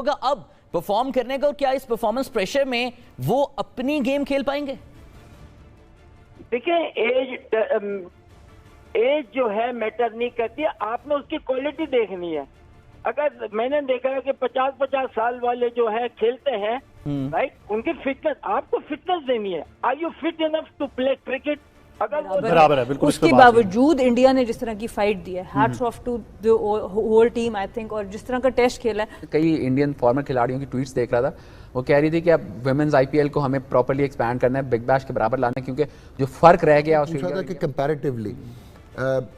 ہوگا اب پرفارم کرنے کا, اور کیا اس پرفارمنس پریشر میں وہ اپنی گیم کھیل پائیں گے؟ دیکھیں ایج جو ہے میٹر نہیں کرتی ہے, آپ نے اس کی کوالٹی دیکھنی ہے. اگر میں نے دیکھا ہے کہ 50 سال والے جو ہیں کھیلتے ہیں رائٹ, ان کی فٹنس, آپ کو فٹنس دینی ہے. Are you fit enough to play cricket? برابر ہے بالکل. اس کے باوجود انڈیا نے جس طرح کی فائٹ دی ہے, hats off to the whole team I think, اور جس طرح کا ٹیسٹ کھیلا ہے. کئی انڈین فارمر کھلاڑیوں کی ٹویٹس دیکھ رہا تھا, وہ کہہ رہی تھی کہ اب ویمنز آئی پی ایل کو ہمیں پراپرلی ایکسپینڈ کرنا ہے, بگ بیش کے برابر لانا ہے, کیونکہ جو فرق رہ گیا آسٹریلیا کہ کمپیریٹیولی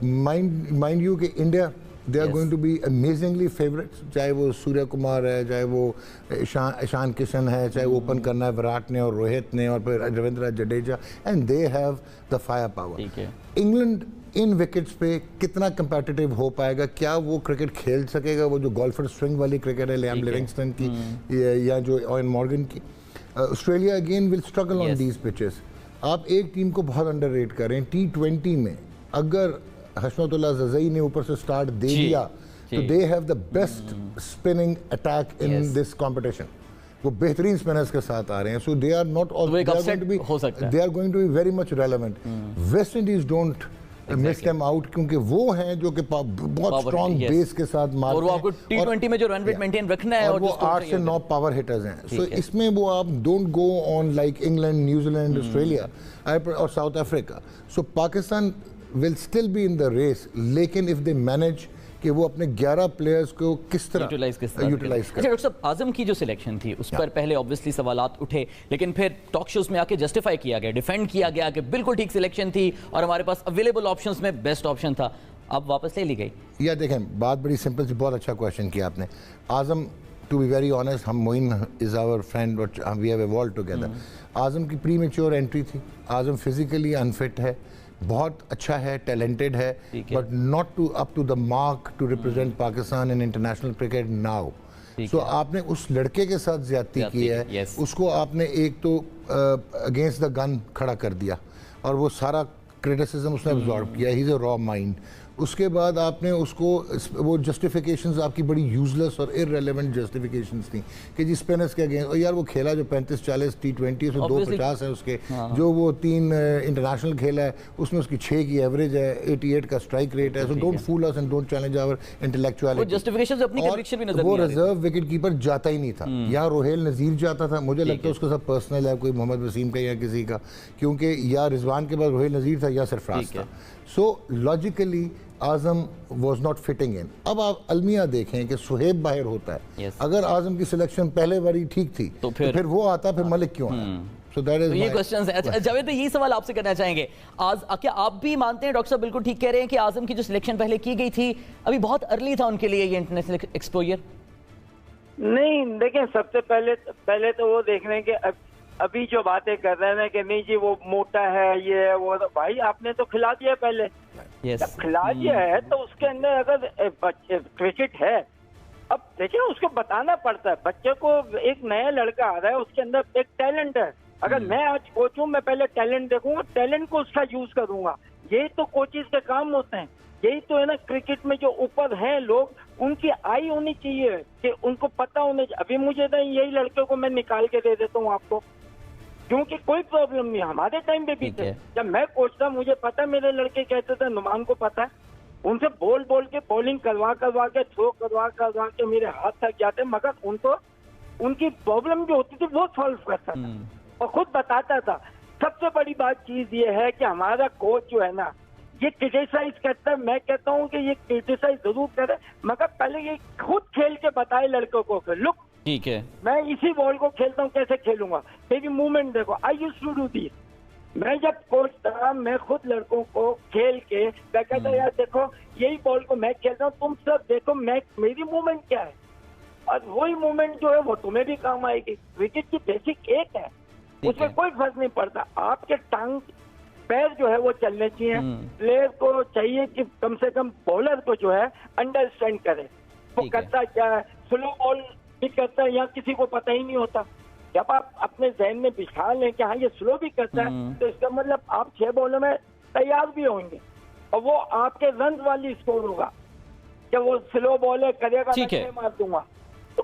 مائنڈ یو کہ India they are going to be amazingly favorites, چاہے وہ سوریہ کمار ہے, چاہے وہ ایشان کشن ہے, چاہے وہ اوپن کرنا ہے وراٹ نے اور روہت نے اور پھر Ravindra Jadeja, and they have the fire power. England ان وکٹس پہ کتنا کمپیٹیٹیو ہو پائے گا, کیا وہ کرکٹ کھیل سکے گا, وہ جو گولفر سوئنگ والی کرکٹ ہے لیام لیونگسٹن کی یا جو اوین مارگن کی. Australia again will struggle on these pitches. آپ ایک ٹیم کو بہت انڈر ریٹ کریں, T20 میں اگر حشمت اللہ زرزئی نے اوپر سے سٹارٹ دے دیا تو they have the best spinning attack in this competition. وہ بہترین اسپنرز کے ساتھ آ رہے ہیں, so they are not all, they are going to be very much relevant. West Indies don't miss them out, کیونکہ وہ ہیں جو کہ بہت اسٹرانگ بیس کے ساتھ مارتے ہیں, اور وہ آپ کو T20 میں جو رن ریٹ مینٹین رکھنا ہے, اور وہ 8 سے 9 پاور ہٹرز ہیں. سو اس میں وہ آپ don't go on like England, New Zealand, Australia اور South Africa. So Pakistan will still be in the race, لیکن if they manage کہ وہ اپنے 11 پلیئرز کو کس طرح یوٹیلائز کریں. اچھا ڈاکٹر صاحب, اعظم کی جو سلیکشن تھی اس پر پہلے obviously سوالات اٹھے, لیکن پھر ٹاک شوز میں آ کے جسٹیفائی کیا گیا, ڈیفینڈ کیا گیا کہ بالکل ٹھیک سلیکشن تھی اور ہمارے پاس اویلیبل آپشنز میں بیسٹ آپشن تھا, اب واپس لے لی گئی. یا دیکھیں بات بڑی سمپل سی, بہت اچھا کویشچن کیا آپ نے. Azam to be very honest, ہم Moin is our friend, we have evolved together. Azam کی پری میچور انٹری تھی, اعظم فزیکلی انفٹ ہے, بہت اچھا ہے, ٹیلنٹڈ ہے, but not to up to the mark to represent Pakistan in international cricket now. So آپ نے اس لڑکے کے ساتھ زیادتی کی ہے, اس کو آپ نے ایک تو اگینسٹ دا گن کھڑا کر دیا اور وہ سارا کرٹیسزم اس نے ابزارب کیا, ہی از اے را مائنڈ. اس کے بعد آپ نے اس کو وہ جسٹیفیکیشنز آپ کی بڑی یوزلیس اور ارریلیونٹ جسٹیفیکیشنز تھیں کہ جی اسپنرز کے اگینسٹ, اور یار وہ کھیلا جو 35-40 T20 اس میں 250 ہے اس کے, جو وہ 3 انٹرنیشنل کھیلا ہے اس میں اس کی 6 کی ایوریج ہے, 88 کا اسٹرائک ریٹ ہے. So don't fool us and don't challenge our intellectuality. وہ ریزرو وکٹ کیپر جاتا ہی نہیں تھا, یا روہیل نذیر جاتا تھا, مجھے لگتا ہے اس کے ساتھ پرسنل ہے کوئی محمد وسیم کا یا کسی کا, کیونکہ یا رضوان کے بعد روہیل نذیر تھا یا سرفراز تھا. So logically Azam was not fitting in. اب آپ المیہ دیکھیں کہ سہیب باہر ہوتا ہے, اگر اعظم کی سلیکشن پہلے باری ٹھیک تھی تو پھر وہ آتا, پھر ملک کیوں آیا؟ So that is یہ کوسچنز ہیں. اچھا جاوید یہی سوال آپ سے کرنا چاہیں گے, کیا آپ بھی مانتے ہیں ڈاکٹر صاحب بالکل ٹھیک کہہ رہے ہیں کہ اعظم کی جو سلیکشن پہلے کی گئی تھی ابھی بہت ارلی تھا ان کے لیے یہ انٹرنیشنل ایکسپوجر؟ نہیں دیکھیں, سب سے پہلے تو وہ دیکھ رہے ہیں کہ ابھی جو باتیں کر رہے ہیں کہ نہیں جی وہ موٹا ہے, یہ ہے وہ, بھائی آپ نے تو کھلا دیا پہلے. جب کھلا دیا ہے تو اس کے اندر اگر کرکٹ ہے, اب دیکھیں اس کو بتانا پڑتا ہے بچے کو. ایک نیا لڑکا آ رہا ہے, اس کے اندر ایک ٹیلنٹ ہے. اگر میں آج کوچ ہوں, میں پہلے ٹیلنٹ دیکھوں گا, ٹیلنٹ کو اس کا یوز کروں گا. یہی تو کوچز کے کام ہوتے ہیں, یہی تو ہے نا. کرکٹ میں جو اوپر ہیں لوگ, ان کی آئی ہونی چاہیے کہ ان کو پتہ ہونے چاہیے. ابھی مجھے تو یہی لڑکے کو میں نکال کے دے دیتا ہوں آپ کو, کیونکہ کوئی پرابلم نہیں. ہمارے ٹائم پہ بھی تھے, جب میں کوچ تھا مجھے پتا, میرے لڑکے کہتے تھے, نعمان کو پتا ہے, ان سے بول کے بالنگ کروا کے تھرو کروا کے میرے ہاتھ تھک جاتے, مگر ان کو ان کی پرابلم جو ہوتی تھی وہ سالو کرتا تھا اور خود بتاتا تھا. سب سے بڑی بات چیز یہ ہے کہ ہمارا کوچ جو ہے نا, یہ کرٹیسائز کرتا ہے. میں کہتا ہوں کہ یہ کرٹیسائز ضرور کرے, مگر پہلے یہ خود کھیل کے بتائے لڑکوں کو کہ لک ٹھیک ہے میں اسی بال کو کھیلتا ہوں, کیسے کھیلوں گا, میری موومنٹ دیکھو. آئی یوز ٹو ڈو دس. میں جب کوچ تھا, میں خود لڑکوں کو کھیل کے میں کہتا یار دیکھو یہی بال کو میں کھیلتا ہوں, تم سب دیکھو میری موومنٹ کیا ہے, اور وہی موومنٹ جو ہے وہ تمہیں بھی کام آئے گی. کرکٹ کی بیسک ایک ہے, اس میں کوئی فرق نہیں پڑتا. آپ کے ٹانگ پیر جو ہے وہ چلنے چاہیے. پلیئر کو چاہیے کہ کم سے کم بالر کو جو ہے انڈرسٹینڈ کرے وہ کرتا کیا ہے. سلو بال بھی کرتا ہے, یا کسی کو پتہ ہی نہیں ہوتا. جب آپ اپنے ذہن میں بٹھا لیں کہ ہاں یہ سلو بھی کرتا ہے, تو اس کا مطلب آپ 6 بالوں میں تیار بھی ہوں گے, اور وہ آپ کے رنز والی اسکور ہوگا کہ وہ سلو بال کرے گا, میں مار دوں گا. تو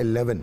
11,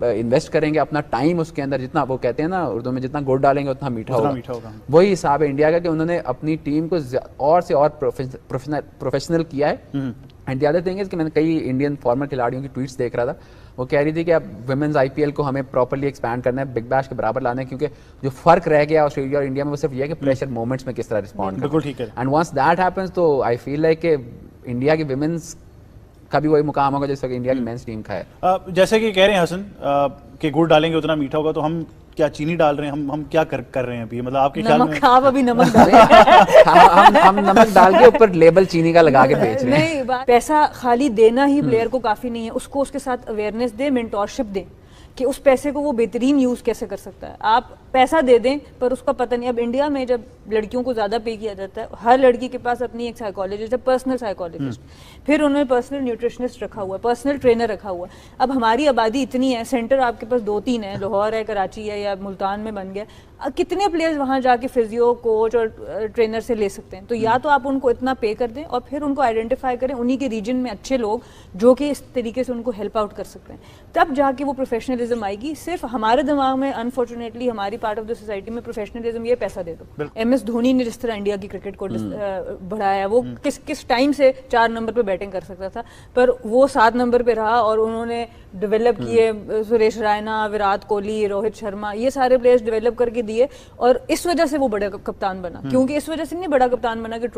انویسٹ کریں گے اپنا ٹائم اس کے اندر, جتنا وہ کہتے ہیں نا اردو میں, جتنا گڑ ڈالیں گے اتنا میٹھا ہوگا. وہی حساب ہے انڈیا کا کہ انہوں نے اپنی ٹیم کو اور سے اور پروفیشنل کیا ہے. And the other thing is کہ میں نے کئی انڈین فارمر کھلاڑیوں کی ٹویٹس دیکھ رہا تھا, وہ کہہ رہی تھی کہ اب ویمنز IPL کو ہمیں پراپرلی ایکسپینڈ کرنا ہے, بگ بیش کے برابر لانا ہے, کیونکہ جو فرق رہ گیا آسٹریلیا اور انڈیا میں وہ صرف یہ ہے کہ پریشر مومنٹس میں کس طرح رسپونڈ کرنا. بالکل ٹھیک ہے. اینڈ ونس دیٹ ہیپنس تو آئی فیل لائک کہ انڈیا کی ویمنز کا بھی وہی مقام ہوگا جیسا کہ انڈیا کی مینس ٹیم کا ہے. جیسے کہ کہہ رہے ہیں حسن کہ گڑ ڈالیں گے اتنا میٹھا ہوگا, تو ہم کیا چینی ڈال رہے ہیں, ہم کیا کر رہے ہیں ابھی, مطلب آپ کے خیال میں آپ ابھی نمک ڈال رہے ہیں, ہم نمک ڈال کے اوپر لیبل چینی کا لگا کے بیچ رہے ہیں. نہیں, پیسہ خالی دینا ہی پلیئر کو کافی نہیں ہے, اس کو اس کے ساتھ اویئرنیس دے, مینٹورشپ دے کہ اس پیسے کو وہ بہترین یوز کیسے کر سکتا ہے. آپ پیسہ دے دیں پر اس کا پتہ نہیں. اب انڈیا میں جب لڑکیوں کو زیادہ پے کیا جاتا ہے, ہر لڑکی کے پاس اپنی ایک سائیکالوجسٹ ہے, پرسنل سائیکالوجسٹ, پھر انہوں نے پرسنل نیوٹریشنسٹ رکھا ہوا ہے, پرسنل ٹرینر رکھا ہوا ہے. اب ہماری آبادی اتنی ہے, سینٹر آپ کے پاس 2-3 ہیں, لاہور ہے, کراچی ہے, یا ملتان میں بن گیا. کتنے پلیئرز وہاں جا کے فزیو کوچ اور ٹرینر سے لے سکتے ہیں؟ تو یا تو آپ ان کو اتنا پے کر دیں اور پھر ان کو آئیڈینٹیفائی کریں انہی کے ریجن میں اچھے لوگ جو کہ اس طریقے سے ان کو ہیلپ آؤٹ کر سکتے ہیں, تب جا کے وہ پروفیشنلزم آئے گی. صرف ہمارے دماغ میں انفارچونیٹلی ہماری پارٹ آف دا سوسائٹی میں پروفیشنلزم یہ پیسہ دے دو. MS دھونی نے جس طرح انڈیا کی کرکٹ کو بڑھایا, وہ کس ٹائم سے 4 نمبر پہ بیٹنگ کر سکتا تھا, پر وہ 7 نمبر پہ رہا اور انہوں نے ڈیولپ کیے. سریش رائنا, وراٹ کوہلی, روہت شرما, یہ سارے پلیئرز ڈیولپ کر کے دیے, اور اس وجہ سے وہ بڑا کپتان بنا. کیونکہ اس وجہ سے نہیں بڑا کپتان بنا کہ